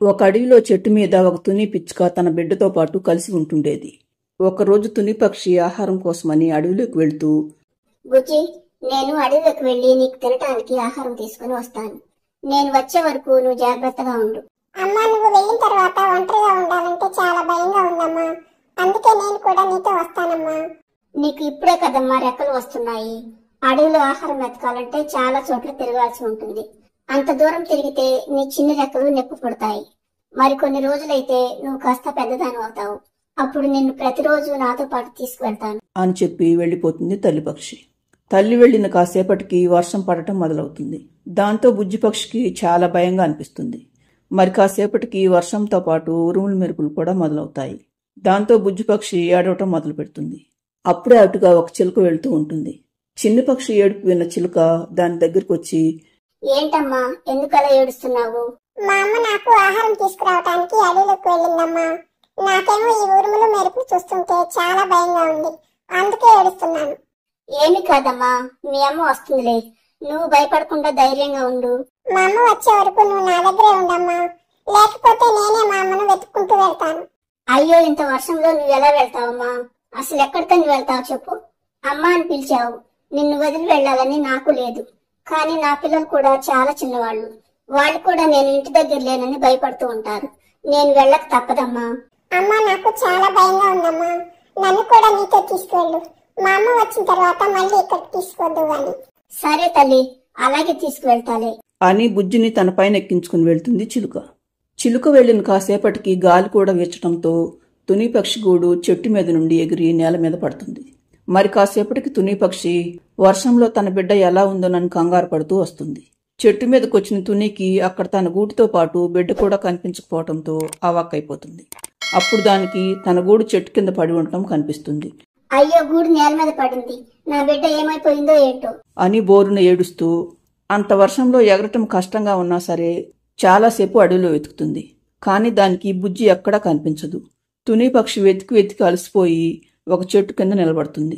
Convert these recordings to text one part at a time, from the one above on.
ఒక అడవిలో చెట్టు మీద ఒక తుని పిచ్చుక తన బిడ్డతో పాటు కలిసి ఉంటుండేది. ఒకరోజు తుని పక్షి ఆహారం కోసమని అడవిలోకి వెళ్తూ, బుజ్జి, నేను అడవిలోకి వెళ్లి నీకు తినటానికి ఆహారం తీసుకుని వస్తాను. నేను వచ్చే వరకు నువ్వు జాగ్రత్తగా ఉండు. అమ్మా, నువ్వు వెళ్ళిన తర్వాత ఒంటరిగా ఉండాలంటే చాలా భయంగా ఉందమ్మా. అందుకే నేను కూడా నీతో వస్తానమ్మా. నీకు ఇప్పుడే కదమ్మా రెక్కలు వస్తున్నాయి. అడవిలో ఆహారం వెతకాలంటే చాలా చోట్ల తిరగాల్సి ఉంటుంది. అంత దూరం తిరిగితే నీ చిన్న రెక్కలు నొప్పి పుడతాయి. మరికొన్ని రోజులైతే నువ్వు కాస్త పెద్దదాని అవుతావు. అప్పుడు నిన్ను ప్రతిరోజు నాతో పాటు తీసుకువెళ్తాను అని చెప్పి వెళ్లిపోతుంది తల్లిపక్షి. తల్లి వెళ్లిన కాసేపటికి వర్షం పడటం మొదలవుతుంది. దాంతో బుజ్జిపక్షికి చాలా భయంగా అనిపిస్తుంది. మరి కాసేపటికి వర్షంతో పాటు ఉరుములు మెరుపులు కూడా మొదలవుతాయి. దాంతో బుజ్జిపక్షి ఏడవటం మొదలు పెడుతుంది. అప్పుడే అటుగా ఒక చిలుక వెళ్తూ ఉంటుంది. చిన్న పక్షి ఏడుపు విన్న చిలుక దాని దగ్గరకు వచ్చి, ఏంటమ్మా, ఎందుకలా ఏడుస్తున్నావు? మా అమ్మ నాకు ఆహారం తీసుకురావటానికి అడవిలోకి వెళ్ళిందమ్మా. నాకేమో ఈ ఉరుములు మెరుపులు చూస్తుంటే చాలా భయంగా ఉంది. అందుకే ఏడుస్తున్నాను. ఏమి కాదమ్మా, మీ అమ్మ వస్తుందిలే. నువ్వు భయపడకుండా ధైర్యంగా ఉండు. మా అమ్మ వచ్చే వరకు నువ్వు నా దగ్గరే ఉండమ్మా. లేకపోతే నేనే మా అమ్మను వెతుక్కుంటూ వెళ్తాను. అయ్యో, ఇంత వర్షంలో నువ్వు ఎలా వెళ్తావమ్మా? అసలు ఎక్కడికని వెళ్తావు చెప్పు. అమ్మ అని పిలిచావు. నిన్ను వదిలి వెళ్లాలని నాకు లేదు. కానీ నా పిల్లలు కూడా చాలా చిన్నవాళ్ళు. వాళ్ళు కూడా నేను ఇంటి దగ్గర లేనని భయపడుతూ ఉంటారు. నేను వెళ్ళక తప్పదమ్మా. అమ్మా, నాకు చాలా భయంగా ఉందమ్మా. నన్ను కూడా నీతో తీసుకువెళ్ళు. మా అమ్మ వచ్చిన తర్వాత మళ్ళీ ఇక్కడికి తీసుకొద్దు అని. సరే తల్లి, అలాగే తీసుకువెళ్తాలే అని బుజ్జిని తన పైన ఎక్కించుకుని వెళ్తుంది చిలుక. చిలుక వెళ్లిన కాసేపటికి గాలి కూడా వీచటంతో తుని పక్షి గూడు చెట్టు మీద నుండి ఎగిరి నేల మీద పడుతుంది. మరి కాసేపటికి తుని పక్షి వర్షంలో తన బిడ్డ ఎలా ఉందోనని కంగారు పడుతూ వస్తుంది. చెట్టు మీదకి వచ్చిన తునికి అక్కడ తన గూటితో పాటు బిడ్డ కూడా కనిపించకపోవడంతో అవాక్కైపోతుంది. అప్పుడు దానికి తన గూడు చెట్టు కింద పడి ఉండటం కనిపిస్తుంది. అయ్యో, గూడు నేల మీద పడింది. నా బిడ్డ ఏమైపోయిందో ఏంటో అని బోరున ఏడుస్తూ, అంత వర్షంలో ఎగరటం కష్టంగా ఉన్నా సరే చాలాసేపు అడవిలో వెతుకుతుంది. కాని దానికి బుజ్జి ఎక్కడా కనిపించదు. తుని పక్షి వెతికి వెతికి అలసిపోయి ఒక చెట్టు కింద నిలబడుతుంది.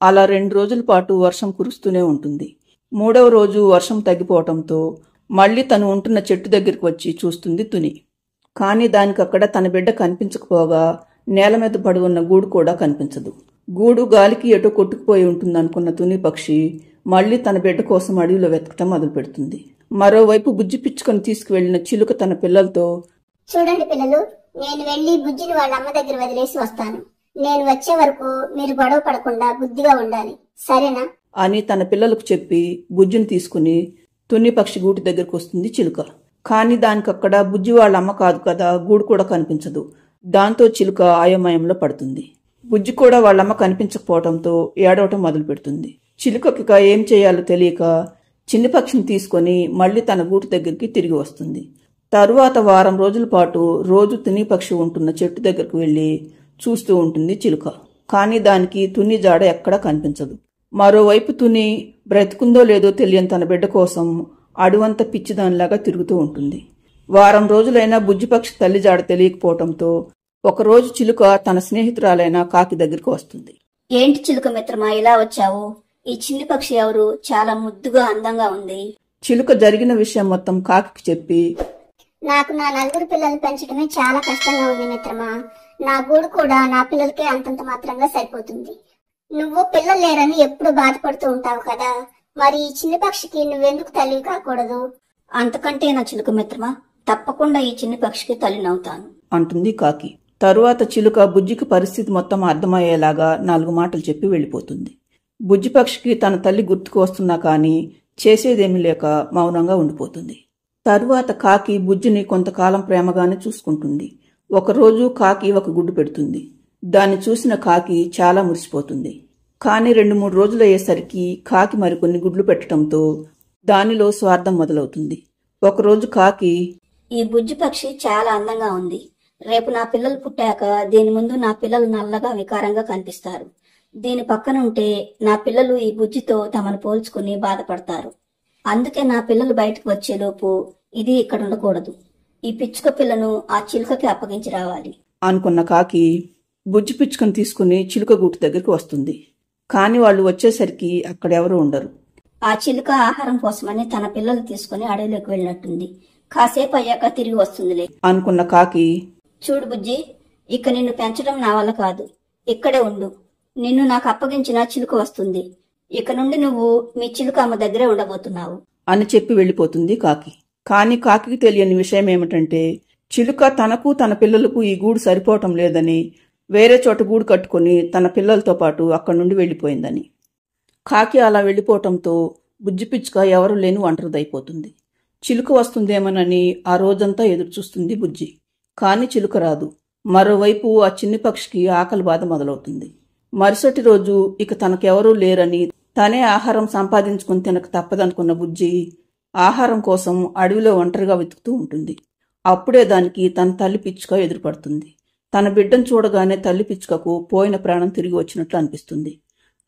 అలా 2 రోజుల పాటు వర్షం కురుస్తూనే ఉంటుంది. 3వ రోజు వర్షం తగ్గిపోవటంతో మళ్లీ తను ఉంటున్న చెట్టు దగ్గరికి వచ్చి చూస్తుంది తుని. కాని దానికి అక్కడ తన బిడ్డ కనిపించకపోగా నేల మీద పడి ఉన్న గూడు కూడా కనిపించదు. గూడు గాలికి ఎటో కొట్టుకుపోయి ఉంటుందనుకున్న తుని పక్షి మళ్లీ తన బిడ్డ కోసం అడవిలో వెతకటం మొదలు పెడుతుంది. మరోవైపు బుజ్జి పిచ్చుకొని తీసుకువెళ్లిన చిలుక తన పిల్లలతో, చూడండి పిల్లలు, నేను వెళ్లి బుజ్జిని వాళ్ళ అమ్మ దగ్గర వదిలేసి వస్తాను. నేను వచ్చే వరకు మీరు గొడవ పడకుండా బుద్ధిగా ఉండాలి, సరేనా అని తన పిల్లలకు చెప్పి బుజ్జిని తీసుకుని తుని పక్షి గూటి దగ్గరకు వస్తుంది చిలుక. కాని దానికక్కడ బుజ్జి వాళ్ళ అమ్మ కాదు కదా, గూడు కూడా కనిపించదు. దాంతో చిలుక అయోమయంలో పడుతుంది. బుజ్జి కూడా వాళ్ళమ్మ కనిపించకపోవడంతో ఏడవటం మొదలు పెడుతుంది. చిలుకకి ఏం చేయాలో తెలియక చిన్ని పక్షిని తీసుకుని మళ్లీ తన గూటి దగ్గరికి తిరిగి వస్తుంది. తరువాత వారం రోజుల పాటు రోజు తుని పక్షి ఉంటున్న చెట్టు దగ్గరకు వెళ్లి చూస్తూ ఉంటుంది చిలుక. కాని దానికి తుని జాడ ఎక్కడా కనిపించదు. మరోవైపు తుని బ్రతుకుందో లేదో తెలియని తన బిడ్డ కోసం అడవంతా పిచ్చిదానిలాగా తిరుగుతూ ఉంటుంది. వారం రోజులైనా బుజ్జిపక్షి తల్లి జాడ తెలియకపోవటంతో ఒకరోజు చిలుక తన స్నేహితురాలైన కాకి దగ్గరికి వస్తుంది. ఏంటి చిలుక మిత్రమా, ఇలా వచ్చావు? ఈ చిన్ని పక్షి ఎవరు? చాలా ముద్దుగా అందంగా ఉంది. చిలుక జరిగిన విషయం మొత్తం కాకి చెప్పి, నాకు నా 4 పిల్లల్ని పెంచడమే చాలా కష్టంగా ఉంది మిత్రమా. నా గూడు కూడా నా పిల్లలకే అంతంత మాత్రంగా సరిపోతుంది. నువ్వు పిల్లలు లేరని ఎప్పుడు బాధపడుతూ ఉంటావు కదా, మరి ఈ చిన్ని పక్షికి నువ్వెందుకు తల్లి కాకూడదు? అంతకంటే నా చిలుక మిత్రమా, తప్పకుండా ఈ చిన్ని పక్షికి తల్లినవుతాను అంటుంది కాకి. తరువాత చిలుక బుజ్జికి పరిస్థితి మొత్తం అర్థమయ్యేలాగా 4 మాటలు చెప్పి వెళ్లిపోతుంది. బుజ్జి పక్షికి తన తల్లి గుర్తుకు వస్తున్నా కాని చేసేదేమీ లేక మౌనంగా ఉండిపోతుంది. తరువాత కాకి బుజ్జిని కొంతకాలం ప్రేమగానే చూసుకుంటుంది. ఒకరోజు కాకి ఒక గుడ్డు పెడుతుంది. దాన్ని చూసిన కాకి చాలా మురిసిపోతుంది. కాని 2-3 రోజులయ్యేసరికి కాకి మరికొన్ని గుడ్లు పెట్టడంతో దానిలో స్వార్థం మొదలవుతుంది. ఒకరోజు కాకి, ఈ బుజ్జి పక్షి చాలా అందంగా ఉంది. రేపు నా పిల్లలు పుట్టాక దీని ముందు నా పిల్లలు నల్లగా వికారంగా కనిపిస్తారు. దీని పక్కనుంటే నా పిల్లలు ఈ బుజ్జితో తమను పోల్చుకుని బాధపడతారు. అందుకే నా పిల్లలు బయటకు వచ్చేలోపు ఇది ఇక్కడ ఉండకూడదు. ఈ పిచ్చుక పిల్లను ఆ చిలుకకి అప్పగించి రావాలి అనుకున్న కాకి బుజ్జి పిచ్చుకను తీసుకుని చిలుక గూటి దగ్గరికి వస్తుంది. కాని వాళ్ళు వచ్చేసరికి అక్కడెవరూ ఉండరు. ఆ చిలుక ఆహారం కోసమని తన పిల్లలు తీసుకుని అడవిలోకి వెళ్ళినట్టుంది. కాసేపు అయ్యాక తిరిగి వస్తుందిలే అనుకున్న కాకి చూడు బుజ్జి, ఇక నిన్ను పెంచడం నా వల్ల కాదు. ఇక్కడే ఉండు. నిన్ను నాకు అప్పగించిన చిలుక వస్తుంది. ఇక నుండి నువ్వు మీ చిలుక అమ్మ దగ్గరే ఉండబోతున్నావు అని చెప్పి వెళ్ళిపోతుంది కాకి. కాని కాకి తెలియని విషయం ఏమిటంటే చిలుక తనకు తన పిల్లలకు ఈ గూడు సరిపోవటం లేదని వేరే చోట గూడు కట్టుకుని తన పిల్లలతో పాటు అక్కడి నుండి వెళ్ళిపోయిందని. కాకి అలా వెళ్ళిపోవటంతో బుజ్జి పిచ్చుక ఎవరు లేని ఒంటరిదైపోతుంది. చిలుక వస్తుందేమోనని ఆ రోజంతా ఎదురు చూస్తుంది బుజ్జి. కాని చిలుక రాదు. మరోవైపు ఆ చిన్ని పక్షికి ఆకలి బాధ మొదలవుతుంది. మరుసటి రోజు ఇక తనకెవరూ లేరని తనే ఆహారం సంపాదించుకుని తినక తప్పదనుకున్న బుజ్జి ఆహారం కోసం అడవిలో ఒంటరిగా వెతుకుతూ ఉంటుంది. అప్పుడే దానికి తన తల్లి పిచ్చుక ఎదురుపడుతుంది. తన బిడ్డను చూడగానే తల్లి పిచ్చుకకు పోయిన ప్రాణం తిరిగి వచ్చినట్లు అనిపిస్తుంది.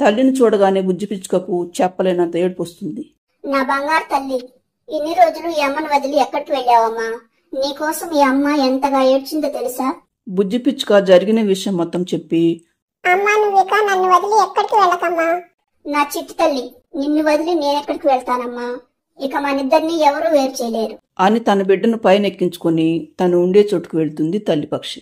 తల్లిని చూడగానే బుజ్జి పిచ్చుకకు చెప్పలేనంత ఏడుపు వస్తుంది. నా బంగారు తల్లి, ఇన్ని రోజులు ఈ అమ్మను వదిలి ఎక్కడికి వెళ్ళావమ్మా? నీకోసం ఈ అమ్మ ఎంతగా ఏడ్చిందో తెలుసా? బుజ్జి పిచ్చుక జరిగిన విషయం మొత్తం చెప్పి, అమ్మా నువ్విక నన్ను వదిలి ఎక్కడికి వెళ్ళకమ్మా. నా చిట్టి తల్లి, నిన్ను వదిలి నేనెక్కడికి వెళ్తానమ్మా? ఇక మనిద్దరిని ఎవరూ వేరు చేయలేరు అని తన బిడ్డను పైనెక్కించుకుని తను ఉండే చోటుకు వెళ్తుంది తల్లి పక్షి.